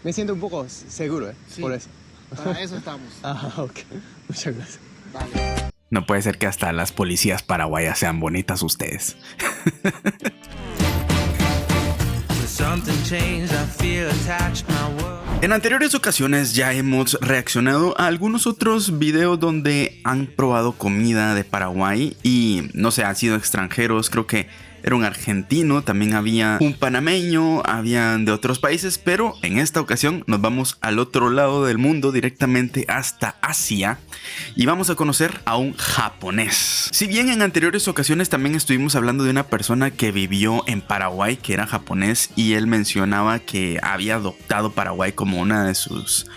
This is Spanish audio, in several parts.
Me siento un poco seguro, Sí. por eso. Para eso estamos. Ah, ok. Muchas gracias. Vale. No puede ser que hasta las policías paraguayas sean bonitas ustedes. En anteriores ocasiones ya hemos reaccionado a algunos otros videos donde han probado comida de Paraguay y no sé, han sido extranjeros, creo que era un argentino, también había un panameño, habían de otros países, pero en esta ocasión nos vamos al otro lado del mundo, directamente hasta Asia, y vamos a conocer a un japonés. Si bien en anteriores ocasiones también estuvimos hablando de una persona que vivió en Paraguay, que era japonés, y él mencionaba que había adoptado Paraguay como una de sus...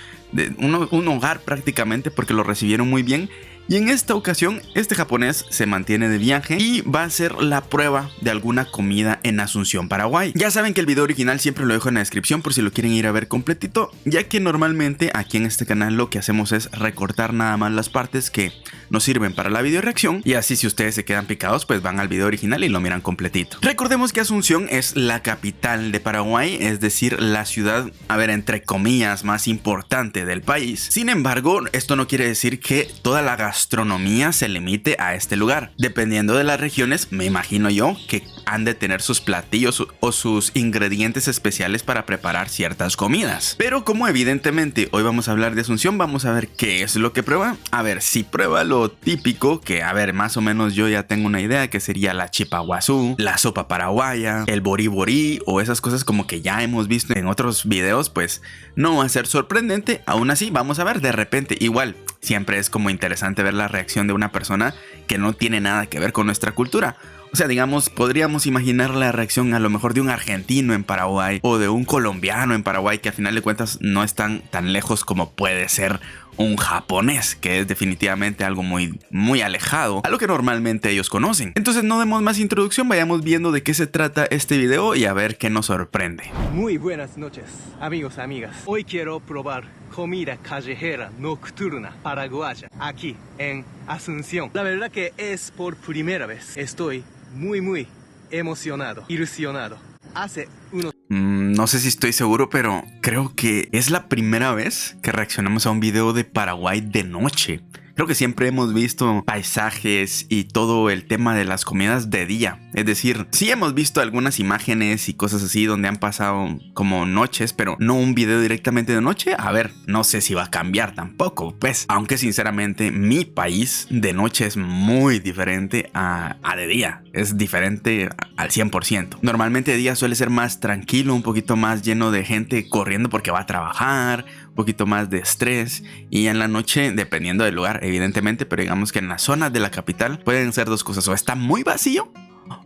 un hogar prácticamente, porque lo recibieron muy bien. Y en esta ocasión, este japonés se mantiene de viaje y va a hacer la prueba de alguna comida en Asunción, Paraguay. Ya saben que el video original siempre lo dejo en la descripción por si lo quieren ir a ver completito, ya que normalmente aquí en este canal lo que hacemos es recortar nada más las partes que nos sirven para la video reacción, y así si ustedes se quedan picados pues van al video original y lo miran completito. Recordemos que Asunción es la capital de Paraguay, es decir, la ciudad, a ver, entre comillas, más importante del país. Sin embargo, esto no quiere decir que toda la gastronomía se limite a este lugar. Dependiendo de las regiones, me imagino yo que han de tener sus platillos o sus ingredientes especiales para preparar ciertas comidas. Pero como evidentemente hoy vamos a hablar de Asunción, vamos a ver qué es lo que prueba. A ver, si prueba lo típico, que a ver, más o menos yo ya tengo una idea, que sería la chipa guazú, la sopa paraguaya, el borí borí o esas cosas como que ya hemos visto en otros videos, pues no va a ser sorprendente. Aún así, vamos a ver, de repente, igual, siempre es como interesante ver la reacción de una persona que no tiene nada que ver con nuestra cultura. O sea, digamos, podríamos imaginar la reacción a lo mejor de un argentino en Paraguay o de un colombiano en Paraguay, que a final de cuentas no están tan lejos como puede ser un japonés, que es definitivamente algo muy alejado a lo que normalmente ellos conocen. Entonces no demos más introducción, vayamos viendo de qué se trata este video y a ver qué nos sorprende. Muy buenas noches, amigos, amigas. Hoy quiero probar comida callejera nocturna paraguaya aquí en Asunción. La verdad que es por primera vez. Estoy muy emocionado, ilusionado. Hace unos... No sé si estoy seguro, pero creo que es la primera vez que reaccionamos a un video de Paraguay de noche. Creo que siempre hemos visto paisajes y todo el tema de las comidas de día. Es decir, sí hemos visto algunas imágenes y cosas así donde han pasado como noches, pero no un video directamente de noche. A ver, no sé si va a cambiar tampoco, pues. Aunque sinceramente mi país de noche es muy diferente a de día. Es diferente al 100%. Normalmente de día suele ser más tranquilo, un poquito más lleno de gente corriendo porque va a trabajar, un poquito más de estrés, y en la noche, dependiendo del lugar evidentemente, pero digamos que en las zonas de la capital pueden ser dos cosas: o está muy vacío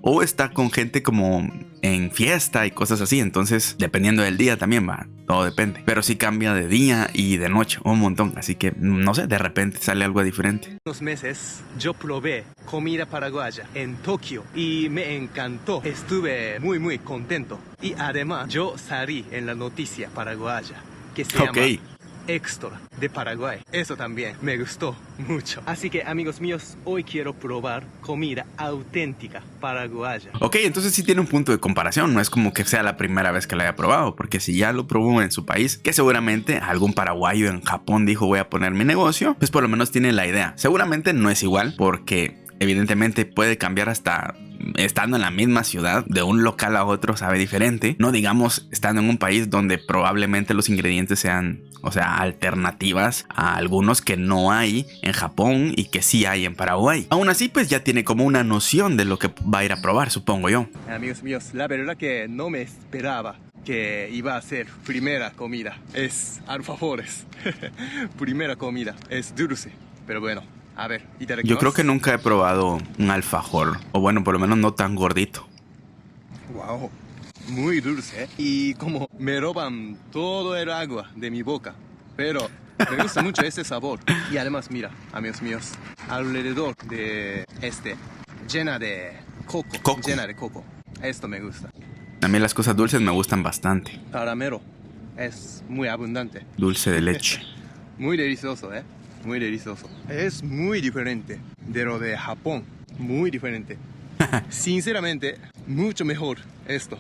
o está con gente como en fiesta y cosas así. Entonces dependiendo del día también va, todo depende, pero sí cambia de día y de noche un montón, así que no sé, de repente sale algo diferente. Unos meses yo probé comida paraguaya en Tokio y me encantó. Estuve muy contento, y además yo salí en la noticia paraguaya que se llama Extra de Paraguay. Eso también me gustó mucho. Así que, amigos míos, hoy quiero probar comida auténtica paraguaya. Ok, entonces sí tiene un punto de comparación. No es como que sea la primera vez que la haya probado, porque si ya lo probó en su país, que seguramente algún paraguayo en Japón dijo voy a poner mi negocio, pues por lo menos tiene la idea. Seguramente no es igual, porque evidentemente puede cambiar hasta estando en la misma ciudad, de un local a otro sabe diferente. No digamos estando en un país donde probablemente los ingredientes sean, o sea, alternativas a algunos que no hay en Japón y que sí hay en Paraguay. Aún así, pues ya tiene como una noción de lo que va a ir a probar, supongo yo. Amigos míos, la verdad que no me esperaba que iba a ser primera comida. Es alfajores. Primera comida. Es dulce, pero bueno. A ver, yo creo que nunca he probado un alfajor, o bueno, por lo menos no tan gordito. Wow, muy dulce, y como me roban todo el agua de mi boca, pero me gusta mucho ese sabor. Y además, mira, amigos míos, alrededor de llena de coco. Llena de coco. Esto me gusta. A mí las cosas dulces me gustan bastante. Caramelo es muy abundante. Dulce de leche. Muy delicioso, muy delicioso. Es muy diferente de lo de Japón. Muy diferente. Sinceramente, mucho mejor esto.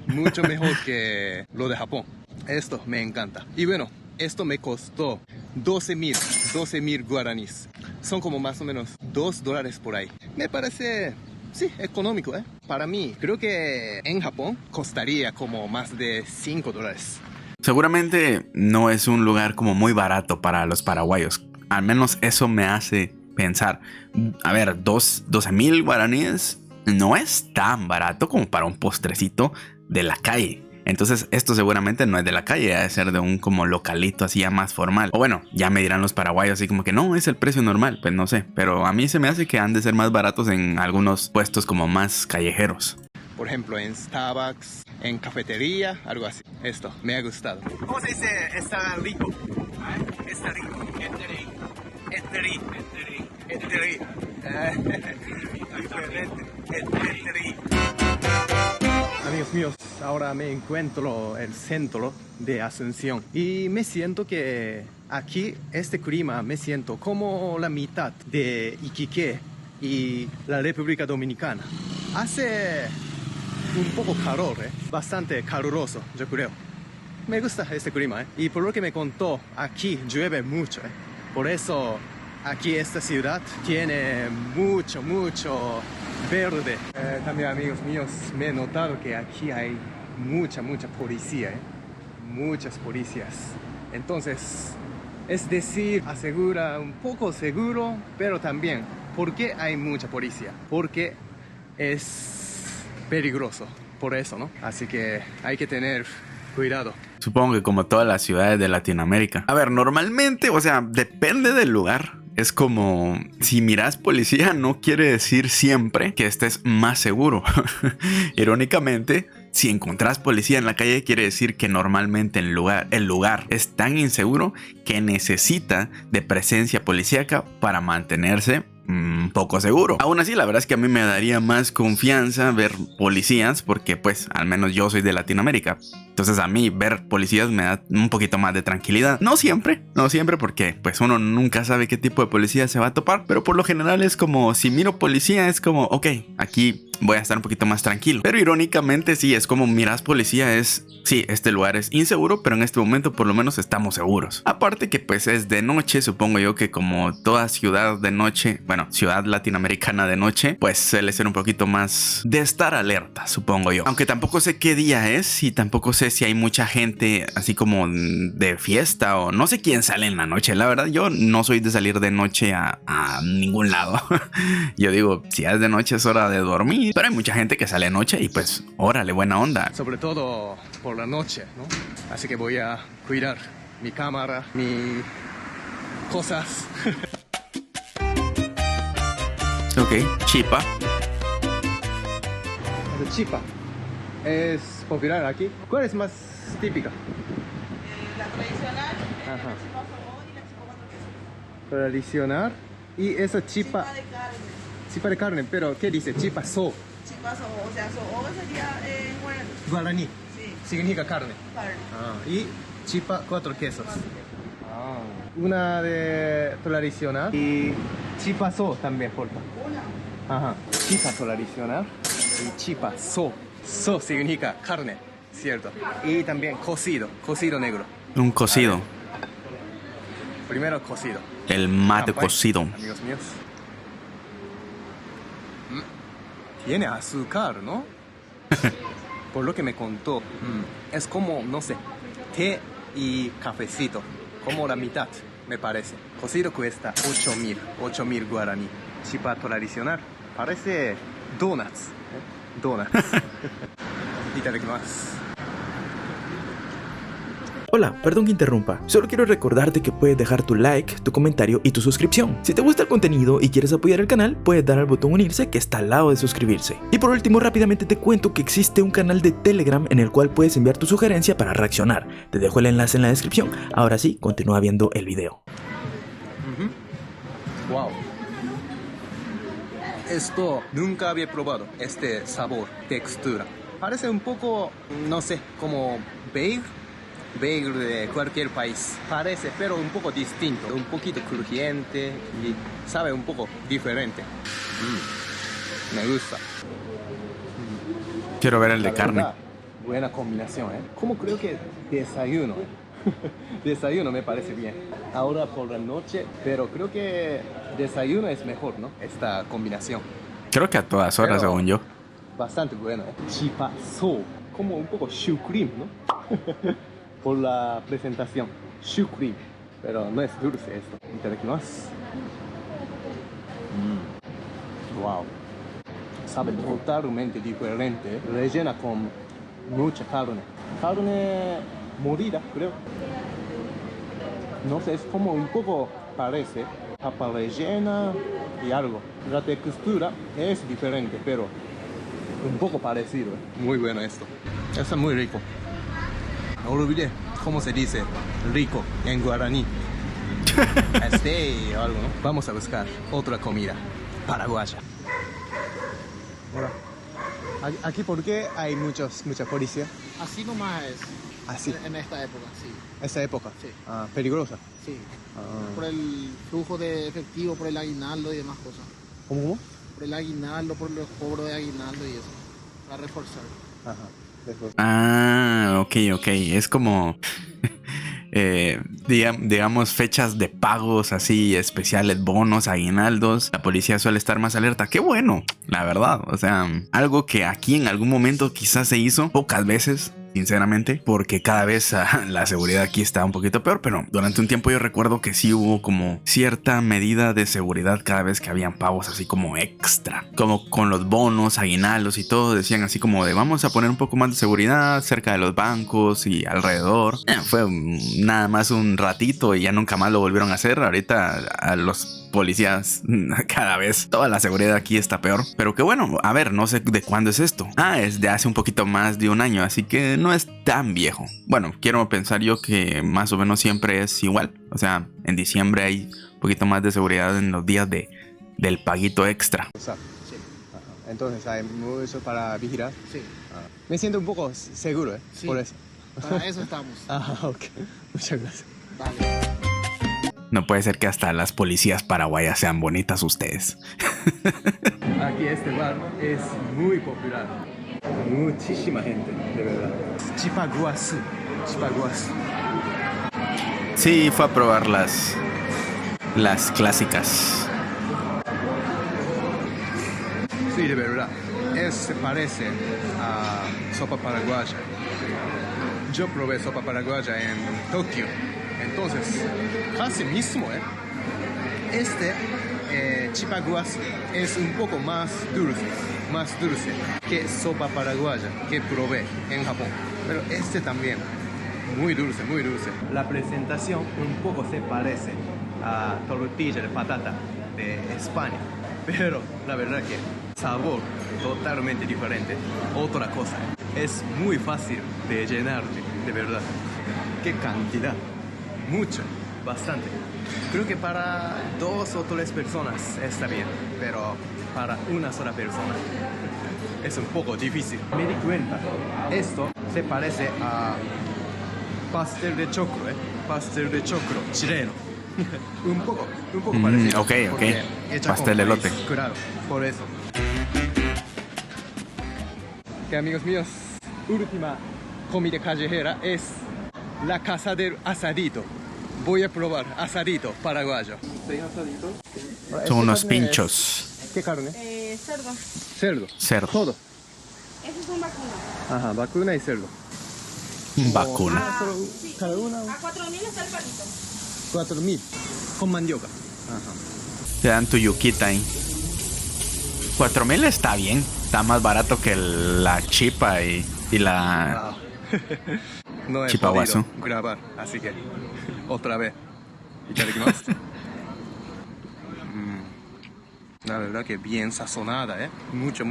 Mucho mejor que lo de Japón. Esto me encanta. Y bueno, esto me costó 12,000 guaraníes. Son como más o menos $2 por ahí. Me parece, sí, económico, ¿eh? Para mí, creo que en Japón costaría como más de $5. Seguramente no es un lugar como muy barato para los paraguayos. Al menos eso me hace pensar. A ver, 12,000 guaraníes no es tan barato como para un postrecito de la calle. Entonces esto seguramente no es de la calle, debe ser de un como localito así ya más formal. O bueno, ya me dirán los paraguayos así como que no, es el precio normal, pues no sé. Pero a mí se me hace que han de ser más baratos en algunos puestos como más callejeros. Por ejemplo, en Starbucks, en cafetería, algo así. Esto, me ha gustado. ¿Cómo se dice? Está rico. Está rico. Amigos míos, ahora me encuentro en el centro de Asunción y me siento que aquí, este clima, me siento como la mitad de Iquique y la República Dominicana. Hace un poco calor, bastante caluroso, yo creo. Me gusta este clima, y por lo que me contó, aquí llueve mucho, por eso aquí esta ciudad tiene mucho verde. También, amigos míos, me he notado que aquí hay mucha policía, muchas policías. Entonces, es decir, asegura un poco seguro, pero también, ¿por qué hay mucha policía? Porque es peligroso, por eso, ¿no? Así que hay que tener cuidado. Supongo que como todas las ciudades de Latinoamérica. A ver, normalmente, o sea, depende del lugar. Es como, si miras policía, no quiere decir siempre que estés más seguro. Irónicamente, si encontrás policía en la calle, quiere decir que normalmente el lugar es tan inseguro que necesita de presencia policíaca para mantenerse un poco seguro. Aún así, la verdad es que a mí me daría más confianza ver policías porque pues al menos yo soy de Latinoamérica. Entonces a mí ver policías me da un poquito más de tranquilidad. No siempre porque pues uno nunca sabe qué tipo de policía se va a topar. Pero por lo general es como si miro policía es como ok, aquí voy a estar un poquito más tranquilo. Pero irónicamente sí, es como miras policía sí, este lugar es inseguro, pero en este momento por lo menos estamos seguros. Aparte que pues es de noche, supongo yo que como toda ciudad de noche, bueno, ciudad latinoamericana de noche, pues suele ser un poquito más de estar alerta, supongo yo. Aunque tampoco sé qué día es y tampoco sé si hay mucha gente así como de fiesta o no sé quién sale en la noche. La verdad, yo no soy de salir de noche a ningún lado. Yo digo, si es de noche es hora de dormir. Pero hay mucha gente que sale de noche y pues, órale, buena onda. Sobre todo por la noche, ¿no? Así que voy a cuidar mi cámara, mis cosas. Ok, chipa. La chipa es popular aquí. ¿Cuál es más típica? La tradicional, Ajá. la chipa sabor y la chipa cuatro quesos. Tradicional y esa chipa Chipa de carne. chipa de carne, pero ¿qué dice? Chipa so. Chipa sabor, o sea, sabor sería en guaraní. Guaraní. Sí, Significa carne. carne. Y chipa cuatro quesos. Cuatro quesos. Una de tradicional y chipa so también, por favor. Una. Ajá. Chipa tradicional y chipa so. So significa carne, cierto. Y también cocido negro. Un cocido. Primero cocido. El mate Champagne, cocido. amigos míos. Tiene azúcar, ¿no? Por lo que me contó, es como, no sé, té y cafecito, como la mitad, me parece. Cocido cuesta 8,000 guaraní. Chipa tradicional, parece donuts, donuts. Itadakimasu. Hola, perdón que interrumpa, solo quiero recordarte que puedes dejar tu like, tu comentario y tu suscripción. Si te gusta el contenido y quieres apoyar el canal, puedes dar al botón unirse que está al lado de suscribirse. Y por último, rápidamente te cuento que existe un canal de Telegram en el cual puedes enviar tu sugerencia para reaccionar. Te dejo el enlace en la descripción. Ahora sí, continúa viendo el video. Wow. Esto nunca había probado, este sabor, textura. Parece un poco, no sé, como bagel de cualquier país. Parece, pero un poco distinto, un poquito crujiente y sabe un poco diferente. Me gusta. Quiero ver el de La carne. verdad, buena combinación, ¿eh? Como creo que desayuno. Desayuno me parece bien. Ahora por la noche, pero creo que desayuno es mejor, ¿no? Esta combinación. Creo que a todas horas, Pero- según yo. Bastante bueno, ¿eh? Chipazo. Como un poco shukrim, ¿no? Por la presentación. Shukrim. Pero no es dulce esto. Itadakimasu. Wow. Sabe totalmente diferente. Rellena con mucha carne. Carne molida, creo. No sé, es como un poco parece papa rellena y algo. La textura es diferente, pero un poco parecido. Muy bueno esto. Está muy rico. Olvidé cómo se dice rico en guaraní. O algo, ¿no? Vamos a buscar otra comida paraguaya. Hola. Aquí, ¿por qué hay mucha policía? Así nomás es. Así, En esta época, sí. esa época. Sí. Peligrosa. Sí. Ah. Por el flujo de efectivo, por el aguinaldo y demás cosas. ¿Cómo? Por el aguinaldo, por los cobros de aguinaldo y eso. Para reforzar. Ajá. Después. Ah, ok. Es como, digamos, fechas de pagos así especiales, bonos, aguinaldos. La policía suele estar más alerta. Qué bueno, la verdad. O sea, algo que aquí en algún momento quizás se hizo pocas veces. Sinceramente, porque cada vez la seguridad aquí está un poquito peor, pero durante un tiempo yo recuerdo que sí hubo como cierta medida de seguridad cada vez que habían pagos así como extra, como con los bonos, aguinaldos y todo, decían así como de vamos a poner un poco más de seguridad cerca de los bancos y alrededor. Fue nada más un ratito y ya nunca más lo volvieron a hacer. Ahorita a los policías cada vez toda la seguridad aquí está peor, pero que bueno, a ver, no sé de cuándo es esto. Es de hace un poquito más de un año, así que no es tan viejo. Bueno, quiero pensar yo que más o menos siempre es igual. O sea, en diciembre hay un poquito más de seguridad en los días del paguito extra. O sea, Sí. ajá. Entonces hay mucho para vigilar. Sí. Me siento un poco seguro, ¿eh? Sí. Por eso. Para eso estamos. Ok. Muchas gracias. Vale. No puede ser que hasta las policías paraguayas sean bonitas ustedes. Aquí este bar es muy popular. Muchísima gente, de verdad. Chipaguazú. Chipaguazú. Sí, fue a probar las clásicas. Sí, de verdad. Se parece a sopa paraguaya. Yo probé sopa paraguaya en Tokio. Entonces, casi mismo, ¿eh? Chipaguazú es un poco más dulce que sopa paraguaya que probé en Japón. Pero este también, muy dulce. La presentación un poco se parece a tortilla de patata de España, pero la verdad que sabor totalmente diferente. Otra cosa, es muy fácil de llenarte, de verdad. ¿Qué cantidad? Mucho, bastante. Creo que para 2 o 3 personas está bien, pero para una sola persona es un poco difícil. Me di cuenta, esto se parece a pastel de choclo, pastel de choclo chileno. un poco parecido. Ok. porque hecha Pastel con de maíz, elote. Claro, por eso. Que amigos míos, última comida callejera es la casa del asadito. Voy a probar asadito paraguayo. Son unos pinchos. ¿Qué carne? Cerdo. Cerdo. Cerdo. Todo. Esos son vacunas. Ajá, vacuna y cerdo. Vacuna. Sí. Cada una A 4.000 está el palito. 4.000 con mandioca. Ajá. Te dan tu yuquita ahí. 4,000 está bien. Está más barato que la chipa y la... No he Chipaguazú. podido grabar, así que otra vez. Itadakimasu. La verdad que bien sazonada, mucho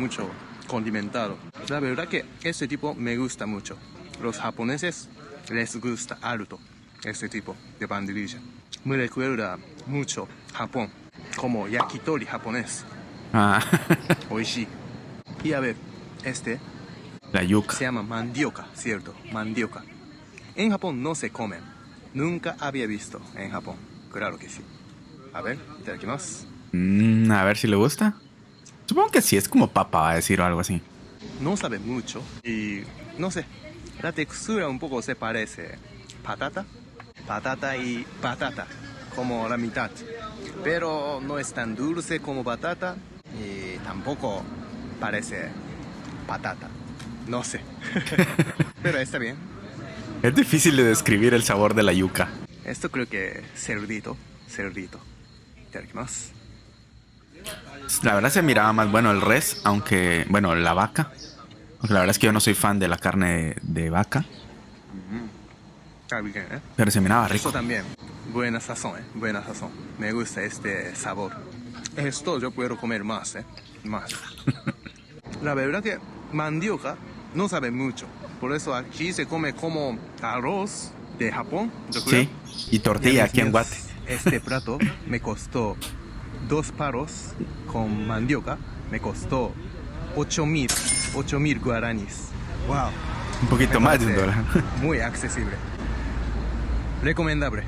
condimentado. La verdad que este tipo me gusta mucho. Los japoneses les gusta harto este tipo de banderilla. Me recuerda mucho Japón, como yakitori japonés. Oishi. Y a ver, La yuca. se llama mandioca, ¿cierto? Mandioca. En Japón no se comen. Nunca había visto en Japón. Claro que sí. A ver, itadakimasu. A ver si le gusta. Supongo que sí, es como papa, va a decir o algo así. No sabe mucho y no sé, La textura un poco se parece. Patata y patata, como la mitad. Pero no es tan dulce como patata y tampoco parece patata. No sé. Pero está bien. Es difícil de describir el sabor de la yuca. Esto creo que cerdito. Itadakimasu. La verdad se miraba más bueno el res, aunque, bueno, la vaca. Aunque la verdad es que yo no soy fan de la carne de vaca. Está bien, ¿eh? Pero se miraba rico. Esto también. Buena sazón. Me gusta este sabor. Esto yo puedo comer más, más. La verdad que mandioca no sabe mucho. Por eso aquí se come como arroz de Japón, yo creo. Sí, y tortilla aquí en Guate. Este plato me costó 2 paros con mandioca. Me costó 8,000 guaraníes. Wow. Un poquito más de $1. Muy accesible. Recomendable.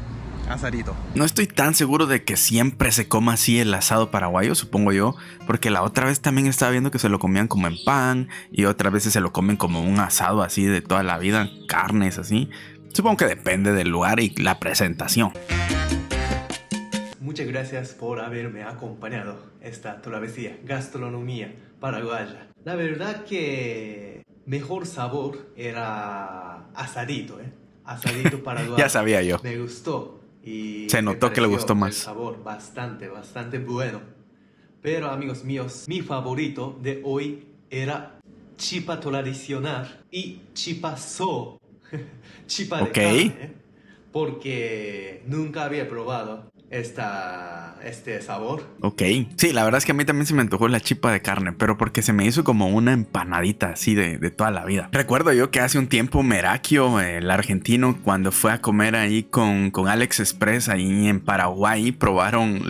Asadito. No estoy tan seguro de que siempre se coma así el asado paraguayo, supongo yo, porque la otra vez también estaba viendo que se lo comían como en pan y otras veces se lo comen como un asado así de toda la vida, carnes así. Supongo que depende del lugar y la presentación. Muchas gracias por haberme acompañado esta travesía gastronomía paraguaya. La verdad que mejor sabor era asadito, asadito paraguayo. Ya sabía yo. Me gustó. Y se notó que le gustó más. El sabor bastante bueno. Pero amigos míos, mi favorito de hoy era chipa tradicional y chipa so. Chipa de carne, porque nunca había probado este sabor. Ok, sí, la verdad es que a mí también se me antojó la chipa de carne, pero porque se me hizo como una empanadita así de toda la vida. Recuerdo yo que hace un tiempo Merakio, el argentino, cuando fue a comer ahí con Alex Express ahí en Paraguay, probaron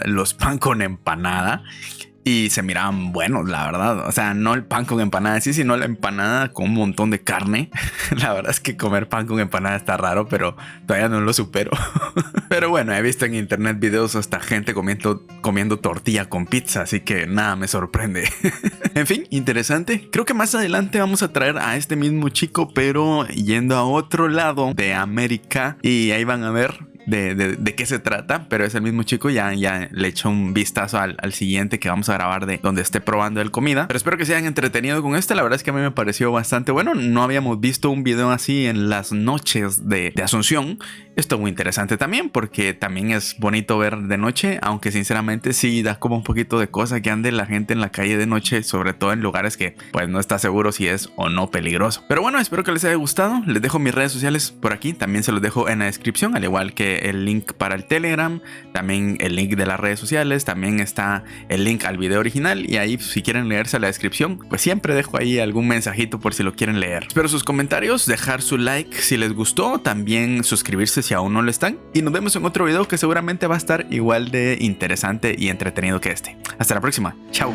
los pan con empanada. Y se miraban buenos, la verdad. O sea, no el pan con empanada, sí, sino la empanada con un montón de carne. La verdad es que comer pan con empanada está raro, pero todavía no lo supero. Pero bueno, he visto en internet videos hasta gente comiendo tortilla con pizza, así que nada me sorprende. En fin, interesante. Creo que más adelante vamos a traer a este mismo chico, pero yendo a otro lado de América. Y ahí van a ver de qué se trata, pero es el mismo chico. Ya le echo un vistazo al siguiente que vamos a grabar de donde esté probando el comida. Pero espero que se hayan entretenido con este. La verdad es que a mí me pareció bastante bueno. No habíamos visto un video así en las noches de Asunción. Esto muy interesante también, porque también es bonito ver de noche, aunque sinceramente sí da como un poquito de cosa que ande la gente en la calle de noche, sobre todo en lugares que pues no está seguro si es o no peligroso. Pero bueno, espero que les haya gustado. Les dejo mis redes sociales por aquí, también se los dejo en la descripción, al igual que el link para el Telegram, también el link de las redes sociales, también está el link al video original, y ahí si quieren leerse la descripción, pues siempre dejo ahí algún mensajito por si lo quieren leer. Espero sus comentarios, dejar su like si les gustó, también suscribirse si aún no lo están, y nos vemos en otro video que seguramente va a estar igual de interesante y entretenido que este. Hasta la próxima, chao.